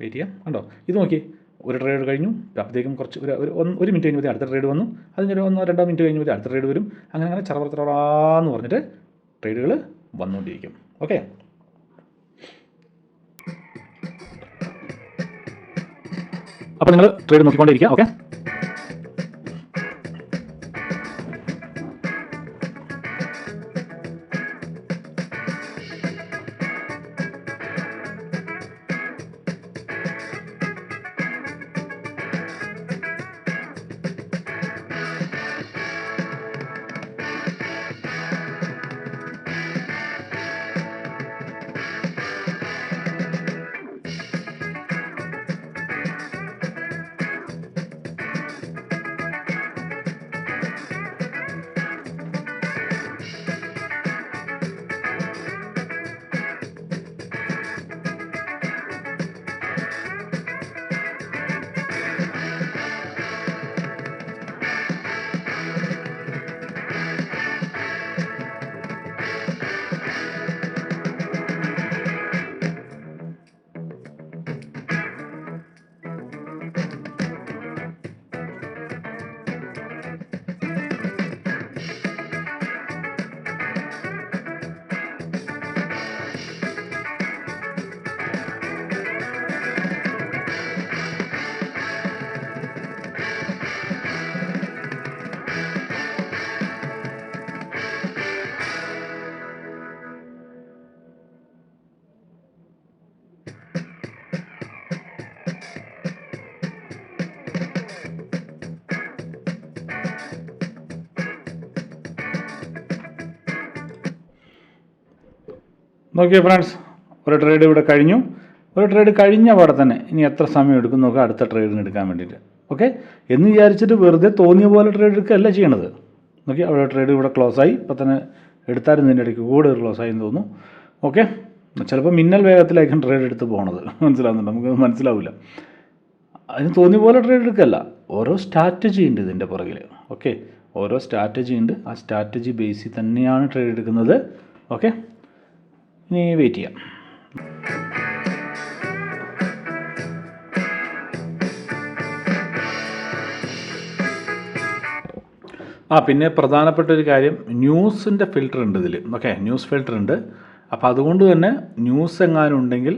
വെയിറ്റ് ചെയ്യാം. കണ്ടോ, ഇത് നോക്കി, ഒരു ട്രേഡ് കഴിഞ്ഞു, അപ്പോഴത്തേക്കും കുറച്ച് ഒരു മിനിറ്റ് കഴിഞ്ഞ് അടുത്ത ട്രേഡ് വന്നു, അതിനൊരു 1-2 മിനിറ്റ് കഴിഞ്ഞ് അടുത്ത ട്രേഡ് വരും. അങ്ങനെ ചറവറന്ന് പറഞ്ഞിട്ട് ട്രേഡുകൾ വന്നുകൊണ്ടിരിക്കും. ഓക്കെ, അപ്പോൾ നിങ്ങൾ ട്രേഡ് നോക്കിക്കൊണ്ടിരിക്കുക. ഓക്കെ, നോക്കിയോ ഫ്രണ്ട്സ്, ഒരു ട്രേഡ് ഇവിടെ കഴിഞ്ഞു. ഒരു ട്രേഡ് കഴിഞ്ഞ പാടെ തന്നെ ഇനി എത്ര സമയം എടുക്കും നോക്കുക അടുത്ത ട്രേഡിന് എടുക്കാൻ വേണ്ടിയിട്ട്. ഓക്കെ, എന്ന് വിചാരിച്ചിട്ട് വെറുതെ തോന്നിയ പോലെ ട്രേഡ് എടുക്കുകയല്ല ചെയ്യണത്. നോക്കി, അവിടെ ട്രേഡ് ഇവിടെ ക്ലോസ് ആയി. ഇപ്പം തന്നെ എടുത്താലും ഇതിൻ്റെ ഇടയ്ക്ക് കൂടെ ഒരു ക്ലോസ് ആയി എന്ന് തോന്നുന്നു. ഓക്കെ, ചിലപ്പോൾ മിന്നൽ വേഗത്തിലായിരിക്കും ട്രേഡ് എടുത്ത് പോകണത്. മനസ്സിലാവുന്നുണ്ട്, നമുക്ക് മനസ്സിലാവില്ല. അതിന് തോന്നിയ പോലെ ട്രേഡ് എടുക്കുകയല്ല, ഓരോ സ്ട്രാറ്റജി ഉണ്ട് ഇതിൻ്റെ പുറകിൽ. ഓക്കെ, ഓരോ സ്ട്രാറ്റജി ഉണ്ട്, ആ സ്ട്രാറ്റജി ബേസിൽ തന്നെയാണ് ട്രേഡ് എടുക്കുന്നത്. ഓക്കെ, ഇനി വെയിറ്റ് ചെയ്യാം. പിന്നെ പ്രധാനപ്പെട്ട ഒരു കാര്യം, ന്യൂസിൻ്റെ ഫിൽറ്റർ ഉണ്ട് ഇതിൽ. ഓക്കെ, ന്യൂസ് ഫിൽറ്റർ ഉണ്ട്. അപ്പോൾ അതുകൊണ്ട് തന്നെ ന്യൂസ് എങ്ങാനും ഉണ്ടെങ്കിൽ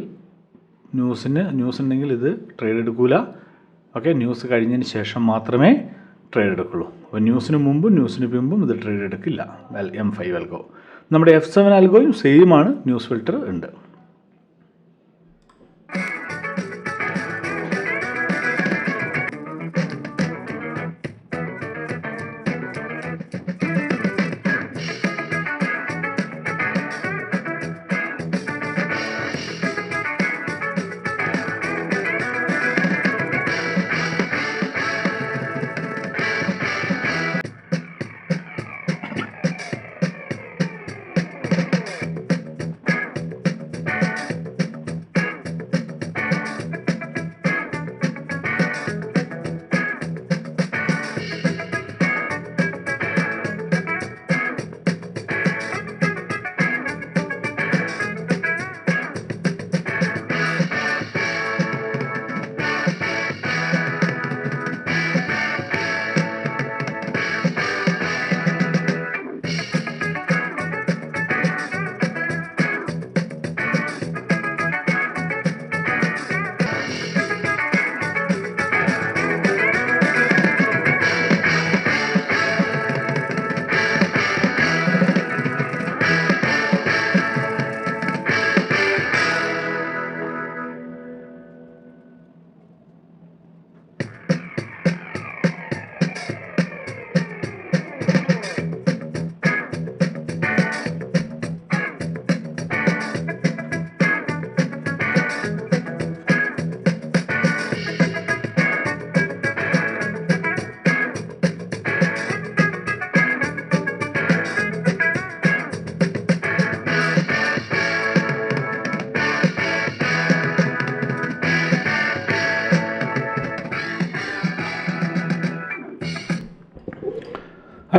ന്യൂസ് ഉണ്ടെങ്കിൽ ഇത് ട്രേഡ് എടുക്കില്ല. ഓക്കെ, ന്യൂസ് കഴിഞ്ഞതിന് ശേഷം മാത്രമേ ട്രേഡ് എടുക്കുള്ളൂ. അപ്പോൾ ന്യൂസിന് മുമ്പും ന്യൂസിന് പിമ്പും ഇത് ട്രേഡ് എടുക്കില്ല. M5 ആൽഗോ, നമ്മുടെ F7 ആൽഗോയും സെയിം ആണ്, ന്യൂസ് ഫിൽറ്റർ ഉണ്ട്.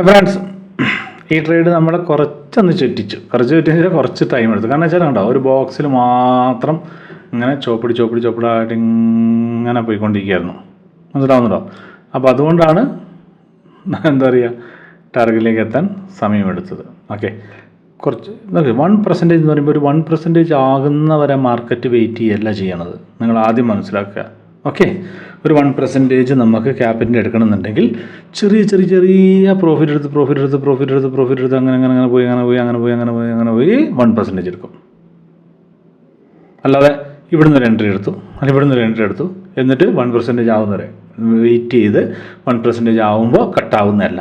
ഫ്രണ്ട്സ്, ഈ ട്രേഡ് നമ്മളെ കുറച്ചൊന്ന് ചുറ്റിച്ചു. കുറച്ച് ടൈം എടുത്തു. കാരണം വെച്ചാൽ കണ്ടോ, ഒരു ബോക്സിൽ മാത്രം ഇങ്ങനെ ചോപ്പിടായിട്ട് ഇങ്ങനെ പോയിക്കൊണ്ടിരിക്കുകയായിരുന്നു. മനസ്സിലാവുന്നുണ്ടോ? അപ്പോൾ അതുകൊണ്ടാണ് എന്താ പറയുക, ടാർഗറ്റിലേക്ക് എത്താൻ സമയമെടുത്തത്. ഓക്കെ, കുറച്ച് 1% എന്ന് പറയുമ്പോൾ ഒരു 1% ആകുന്നവരെ മാർക്കറ്റ് വെയിറ്റ് ചെയ്യല്ല ചെയ്യണത്. നിങ്ങൾ ആദ്യം മനസ്സിലാക്കുക. ഓക്കെ, ഒരു 1% നമുക്ക് ക്യാപിറ്റൽ എടുക്കണമെന്നുണ്ടെങ്കിൽ ചെറിയ പ്രോഫിറ്റ് എടുത്ത് അങ്ങനെ പോയി 1% എടുക്കും. അല്ലാതെ ഇവിടുന്ന് ഒരു എൻട്രി എടുത്തു, അല്ലെങ്കിൽ ഇവിടുന്ന് ഒരു എൻട്രി എടുത്തു, എന്നിട്ട് 1% ആവുന്നവരെ വെയിറ്റ് ചെയ്ത് 1% ആവുമ്പോൾ കട്ടാവുന്നതല്ല.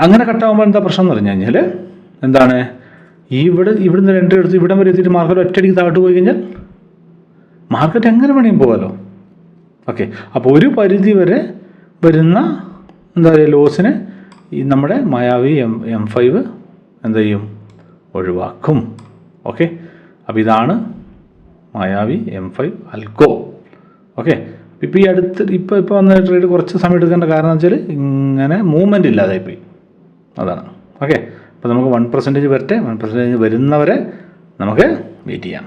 അങ്ങനെ കട്ടാവുമ്പോൾ എന്താ പ്രശ്നം എന്ന് പറഞ്ഞു കഴിഞ്ഞാൽ, എന്താണ്, ഇവിടുന്ന് ഒരു എൻട്രി എടുത്ത് ഇവിടം വരെ എത്തിയിട്ട് മാർക്കറ്റ് ഒറ്റയടിക്ക് താഴ്ത്തു പോയി കഴിഞ്ഞാൽ മാർക്കറ്റ് എങ്ങനെ വേണമെങ്കിൽ പോകാമല്ലോ. ഓക്കെ, അപ്പോൾ ഒരു പരിധി വരെ വരുന്ന എന്താ പറയുക ലോസിനെ ഈ നമ്മുടെ മായാവി M5 എന്ത് ചെയ്യും, ഒഴിവാക്കും. ഓക്കെ, അപ്പോൾ ഇതാണ് മായാവി M5 അൽഗോ. ഓക്കെ, ഇപ്പോൾ ഈ ഇപ്പോൾ വന്ന ട്രേഡ് കുറച്ച് സമയം എടുക്കേണ്ട കാരണം എന്ന് വെച്ചാൽ ഇങ്ങനെ മൂവ്മെൻറ്റ് ഇല്ലാതായിപ്പോയി, അതാണ്. ഓക്കെ, അപ്പോൾ നമുക്ക് 1% വരട്ടെ. 1% വരുന്നവരെ നമുക്ക് വെയിറ്റ് ചെയ്യാം.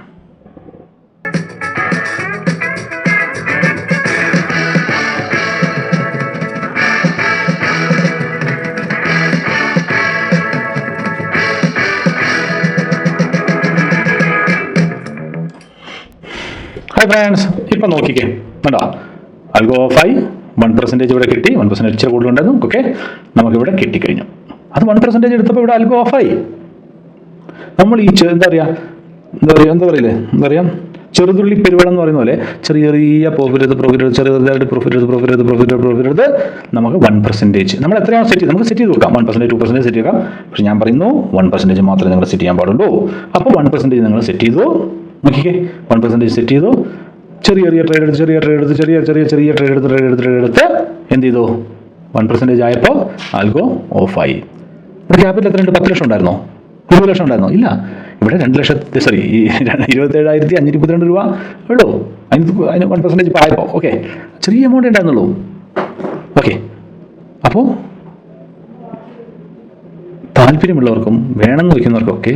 ഹായ് ഫ്രണ്ട്സ്, ഇപ്പം നോക്കിക്കേ, കേട്ടോ, അൽഗോ 5 1% ഇവിടെ കിട്ടി. 1% ഇച്ചിരി കൂടുതലുണ്ടായിരുന്നു. ഓക്കെ, നമുക്കിവിടെ കിട്ടിക്കഴിഞ്ഞു. അത് 1% എടുത്തപ്പോൾ ഇവിടെ അൽഗോ ഓഫായി. നമ്മൾ ഈ എന്താ പറയുക ചെറുതുള്ളി പെരുവെള്ളം എന്ന് പറയുന്ന പോലെ ചെറിയ പ്രോഫിറ്റ് എടുത്ത് നമുക്ക് 1% നമ്മൾ എത്രയാണ് നമുക്ക് സെറ്റ് ചെയ്ത് കൊടുക്കാം. 1% 2% സെറ്റ് ചെയ്യാം. പക്ഷെ ഞാൻ പറയുന്നു 1% മാത്രമേ നിങ്ങൾ സെറ്റ് ചെയ്യാൻ പാടുള്ളൂ. അപ്പോൾ 1% നിങ്ങൾ സെറ്റ് ചെയ്തു. നോക്കിക്കേ, 1% സെറ്റ് ചെയ്തു. ചെറിയ ട്രേഡ് എടുത്ത് എന്ത് ചെയ്തു, 1% ആയപ്പോൾ ആൽഗോ ഓഫായി. ഇവിടെ ക്യാപിറ്റൽ എത്രയുണ്ട്? 10 ലക്ഷം ഉണ്ടായിരുന്നോ? 20 ലക്ഷം ഉണ്ടായിരുന്നോ? ഇല്ല, ഇവിടെ 27,532 രൂപ ഉള്ളൂ. അതിന് 1% ഇപ്പോൾ ആയപ്പോൾ. ഓക്കെ, ചെറിയ എമൗണ്ട് ഉണ്ടായിരുന്നുള്ളൂ. ഓക്കെ, അപ്പോൾ താല്പര്യമുള്ളവർക്കും വേണമെന്ന് വയ്ക്കുന്നവർക്കൊക്കെ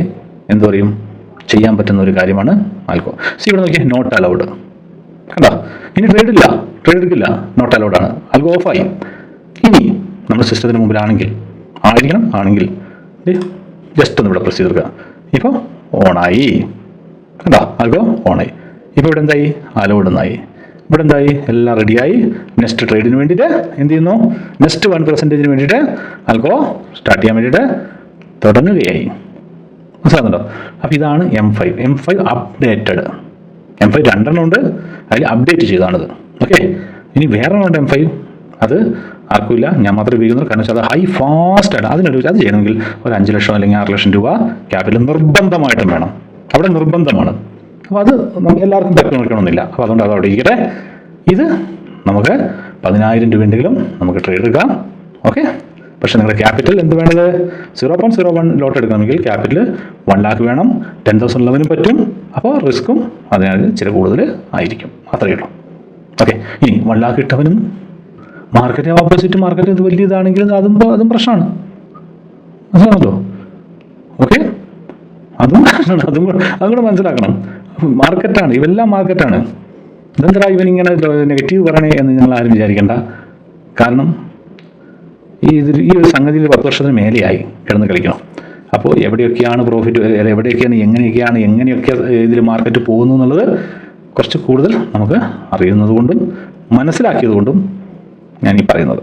എന്ത് പറയും, ചെയ്യാൻ പറ്റുന്ന ഒരു കാര്യമാണ് ആൽഗോ. ഇവിടെ നോക്കിയാൽ നോട്ട് അലൗഡ് കണ്ടോ. ഇനി ട്രേഡ് എടുക്കില്ല, നോട്ട് അലൗഡ് ആണ്. ആൽഗോ ഓഫായി. ഇനി നമ്മൾ സിസ്റ്റത്തിന് മുമ്പിലാണെങ്കിൽ ആണെങ്കിൽ ജസ്റ്റ് ഒന്ന് ഇവിടെ പ്രസ് ചെയ്ത് കൊടുക്കുക. ഇപ്പോൾ ഓണായി കണ്ടോ, ആൽഗോ ഓണായി. ഇപ്പോൾ ഇവിടെ എന്തായി, അലൗഡ് എന്നായി. ഇവിടെ എന്തായി, എല്ലാം റെഡിയായി. നെക്സ്റ്റ് ട്രേഡിന് വേണ്ടിയിട്ട് എന്ത് ചെയ്യുന്നു, നെക്സ്റ്റ് 1%ന് വേണ്ടിയിട്ട് ആൽഗോ സ്റ്റാർട്ട് ചെയ്യാൻ വേണ്ടിയിട്ട് തുടങ്ങുകയായി. മനസ്സിലാകുന്നുണ്ടോ? അപ്പോൾ ഇതാണ് M5 അപ്ഡേറ്റഡ്. M5 2 ഉണ്ട്, അതിൽ അപ്ഡേറ്റ് ചെയ്താണിത്. ഓക്കെ, ഇനി വേറെ ഉണ്ട് M5, അത് ആർക്കുമില്ല, ഞാൻ മാത്രമേ ഉപയോഗിക്കുന്നുള്ളൂ. കാരണം വെച്ചാൽ അത് ഹൈ ഫാസ്റ്റ് ആണ്. അത് ചെയ്യണമെങ്കിൽ ഒരു 5 ലക്ഷം അല്ലെങ്കിൽ 6 ലക്ഷം രൂപ ക്യാപിറ്റൽ നിർബന്ധമായിട്ടും വേണം. അവിടെ നിർബന്ധമാണ്. അപ്പോൾ അത് എല്ലാവർക്കും പറ്റുന്നില്ല. അപ്പോൾ അതുകൊണ്ട് അത് അവിടെ ഇരിക്കട്ടെ. ഇത് നമുക്ക് 10,000 രൂപ ഉണ്ടെങ്കിലും നമുക്ക് ട്രേഡ് എടുക്കാം. ഓക്കെ, പക്ഷേ നിങ്ങളുടെ ക്യാപിറ്റൽ എന്ത് വേണ്ടത്, 0.01 ലോട്ട് എടുക്കണമെങ്കിൽ ക്യാപിറ്റൽ 1 lakh വേണം. 10,000 ഉള്ളവനും പറ്റും. അപ്പോൾ റിസ്ക്കും അതിനകത്ത് ഇച്ചിരി കൂടുതൽ ആയിരിക്കും. അത്രയേ ഉള്ളൂ. ഓക്കെ, ഇനി 1 lakh ഇട്ടവനും മാർക്കറ്റ് ഓപ്പോസിറ്റ് മാർക്കറ്റ് ഇത് വലിയ ഇതാണെങ്കിലും അതും പ്രശ്നമാണ്. മനസ്സിലാണല്ലോ? ഓക്കെ, അതും കൂടെ മനസ്സിലാക്കണം. മാർക്കറ്റാണ്, ഇവെല്ലാം മാർക്കറ്റാണ്. ഇതെന്താ ഇവനിങ്ങനെ നെഗറ്റീവ് പറയണേ എന്ന് നിങ്ങൾ ആരും വിചാരിക്കേണ്ട. കാരണം ഈ ഒരു സംഗതിയിൽ 10 വർഷത്തിന് മേലെയായി കിടന്ന് കളിക്കണം. അപ്പോൾ എവിടെയൊക്കെയാണ് പ്രോഫിറ്റ്, എവിടെയൊക്കെയാണ് എങ്ങനെയൊക്കെ ഇതിൽ മാർക്കറ്റ് പോകുന്നു എന്നുള്ളത് കുറച്ച് കൂടുതൽ നമുക്ക് അറിയുന്നത് കൊണ്ടും മനസ്സിലാക്കിയത് കൊണ്ടും ഞാൻ ഈ പറയുന്നത്.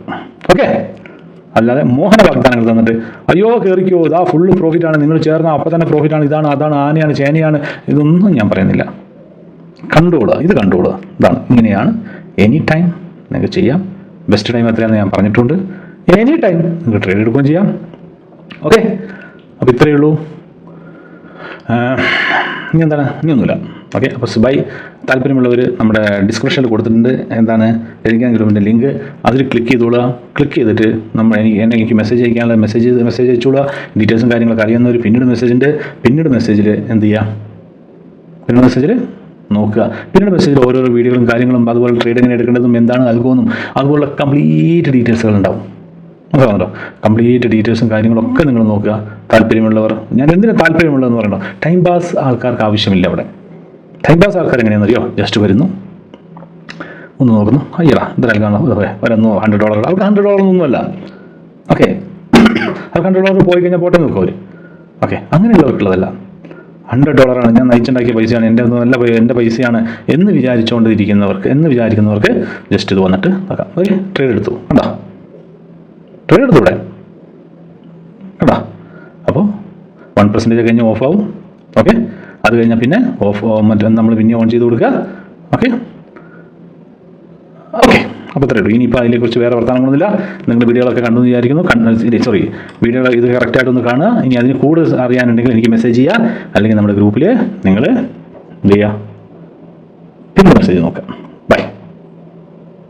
ഓക്കെ, അല്ലാതെ മോഹന വാഗ്ദാനങ്ങൾ തന്നിട്ട് അയ്യോ കയറിക്കോ, ഇതാ ഫുള്ള് പ്രോഫിറ്റാണ്, നിങ്ങൾ ചേർന്ന അപ്പം തന്നെ പ്രോഫിറ്റാണ്, ഇതാണ് അതാണ് ആനയാണ് ചേനയാണ്, ഇതൊന്നും ഞാൻ പറയുന്നില്ല. കണ്ടുകൂടുക, ഇതാണ് ഇങ്ങനെയാണ്. എനി ടൈം നിങ്ങൾക്ക് ചെയ്യാം. ബെസ്റ്റ് ടൈം എത്രയാണെന്ന് ഞാൻ പറഞ്ഞിട്ടുണ്ട്. എനി ടൈം നിങ്ങൾക്ക് ട്രേഡ് എടുക്കുകയും ചെയ്യാം. ഓക്കെ, അപ്പോൾ ഇത്രയേ ഉള്ളൂ. ഇനി ഒന്നുമില്ല. ഓക്കെ, അപ്പോൾ ബൈ താല്പര്യമുള്ളവർ നമ്മുടെ ഡിസ്ക്രിപ്ഷനിൽ കൊടുത്തിട്ടുണ്ട്. ടെലിഗ്രാം ഗ്രൂപ്പിൻ്റെ ലിങ്ക്, അതിൽ ക്ലിക്ക് ചെയ്തിട്ട് എനിക്ക് മെസ്സേജ് അയക്കാനുള്ള മെസ്സേജ് അയച്ചോളുക. ഡീറ്റെയിൽസും കാര്യങ്ങളൊക്കെ അറിയുന്നവർ പിന്നീട് മെസ്സേജിൽ എന്ത് ചെയ്യുക, പിന്നീട് മെസ്സേജിൽ നോക്കുക. പിന്നീട് മെസ്സേജിൽ ഓരോരോ വീഡിയോകളും കാര്യങ്ങളും അതുപോലെ ട്രേഡ് എങ്ങനെ എടുക്കേണ്ടതും എന്താണ് അൽഗോന്നും അതുപോലുള്ള കംപ്ലീറ്റ് ഡീറ്റെയിൽസുകൾ ഉണ്ടാവും. മനസ്സിലാവുന്നുണ്ടോ? കംപ്ലീറ്റ് ഡീറ്റെയിൽസും കാര്യങ്ങളൊക്കെ നിങ്ങൾ നോക്കുക. താല്പര്യമുള്ളവർ, ഞാൻ എന്തിനാ താല്പര്യമുള്ളതെന്ന് പറയണോ, ടൈം പാസ് ആൾക്കാർക്ക് ആവശ്യമില്ല അവിടെ. ടൈം പാസ് ആൾക്കാർ എങ്ങനെയാണെന്നറിയോ, ജസ്റ്റ് വരുന്നു, ഒന്ന് നോക്കുന്നു, അയ്യടാ എന്തായാലും കാണാം, വരുന്നു $100, അവർക്ക് $100 ഒന്നുമല്ല. ഓക്കെ, അവർക്ക് $100 പോയി കഴിഞ്ഞാൽ പോട്ടെ നോക്കും അവർ. ഓക്കെ, അങ്ങനെയുള്ളവർക്കുള്ളതല്ല. $100 ഞാൻ നയിച്ചുണ്ടാക്കിയ പൈസയാണ്, എൻ്റെ പൈസയാണ് എന്ന് വിചാരിക്കുന്നവർക്ക് ജസ്റ്റ് ഇത് വന്നിട്ട് നോക്കാം. ഒരു ട്രേഡ് എടുത്തു, കണ്ടോ, ട്രേഡ് എടുത്തു ഇവിടെ, കണ്ടോ. അപ്പോൾ 1% കഴിഞ്ഞ് ഓഫ് ആവും. ഓക്കെ, അത് കഴിഞ്ഞാൽ പിന്നെ നമ്മൾ പിന്നെ ഓൺ ചെയ്ത് കൊടുക്കുക. ഓക്കെ, അപ്പോൾ ഇത്രയേ ഉള്ളൂ. ഇനിയിപ്പോൾ അതിനെക്കുറിച്ച് വേറെ വർത്തമാനങ്ങളൊന്നുമില്ല. നിങ്ങൾ വീഡിയോകളൊക്കെ കണ്ടെന്ന് വിചാരിക്കുന്നു. വീഡിയോകൾ ഇത് കറക്റ്റായിട്ടൊന്ന് കാണുക. ഇനി അതിന് കൂടുതൽ അറിയാനുണ്ടെങ്കിൽ എനിക്ക് മെസ്സേജ് ചെയ്യുക, അല്ലെങ്കിൽ നമ്മുടെ ഗ്രൂപ്പിൽ നിങ്ങൾ എന്ത് ചെയ്യുക, പിന്നെ മെസ്സേജ് നോക്കാം.